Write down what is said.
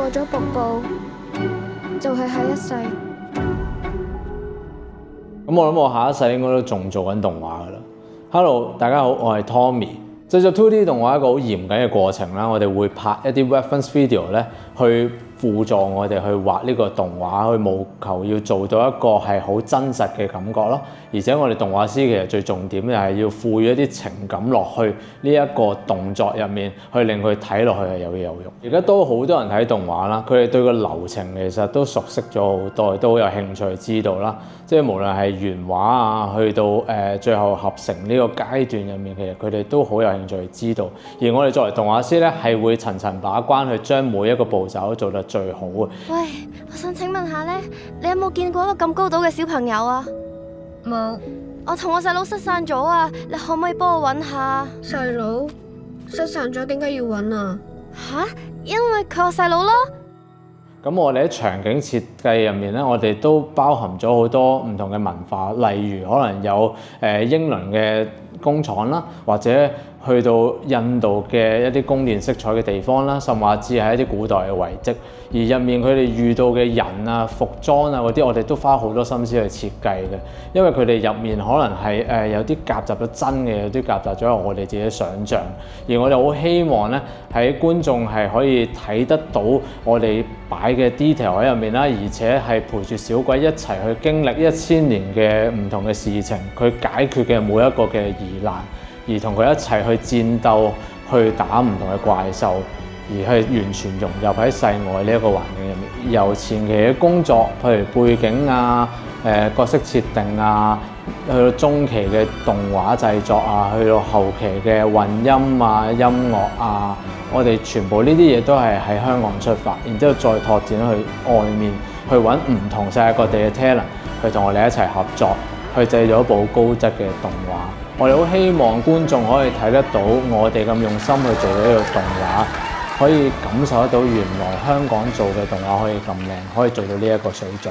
過咗瀑布，就係下一世。咁我諗我下一世應該都仲做緊動畫噶啦。Hello， 大家好，我係 Tommy。製作 2D 動畫一個好嚴謹嘅過程啦，我哋會拍一啲 reference video 咧，去輔助我哋去畫呢個動畫，去務求要做到一個係好真實嘅感覺咯。而且我哋動畫師其實最重點就係要賦予一啲情感落去呢一個動作入面，去令佢睇落去係有用。而家都好多人睇動畫啦，佢哋對個流程其實都熟悉咗好多，都好有興趣知道啦。即係無論係原畫啊，去到最後合成呢個階段入面，其實佢哋都好有興趣知道。而我哋作為動畫師咧，係會層層把關去將每一個步驟做得最好嘅。喂，我想請問下咧，你有冇見過一個咁高度嘅小朋友啊？冇。我同我細佬失散咗啊！你可唔可以幫我揾下？細佬失散咗，點解要揾啊？吓？因為佢我細佬咯。咁我哋喺場景設計入面咧，我哋都包含咗好多唔同嘅文化，例如可能有英倫嘅工廠啦，或者去到印度嘅一啲宮殿色彩嘅地方啦，甚至係一啲古代嘅遺跡。而入面佢哋遇到嘅人啊、服裝啊嗰啲，我哋都花好多心思去設計嘅，因為佢哋入面可能係有啲夾雜咗真嘅，有啲夾雜咗我哋自己想像。而我哋好希望咧，喺觀眾係可以睇得到我哋擺嘅 detail 喺入面啦，而且係陪住小鬼一齊去經歷1000年嘅唔同嘅事情，佢解決嘅每一個嘅疑難，而同佢一齊去戰鬥，去打唔同嘅怪獸，而係完全融入喺世外呢一個環境入面。由前期嘅工作，譬如背景啊、角色設定啊，去到中期嘅動畫製作啊，去到後期嘅混音啊、音樂啊，我哋全部呢啲嘢都係喺香港出發，然之後再拓展去外面，去揾唔同世界各地嘅 talent 去同我哋一齊合作，去製造一部高質嘅動畫。我哋好希望觀眾可以睇得到我哋咁用心去做呢個動畫，可以感受得到原來香港做嘅動畫可以咁靚，可以做到呢一個水準。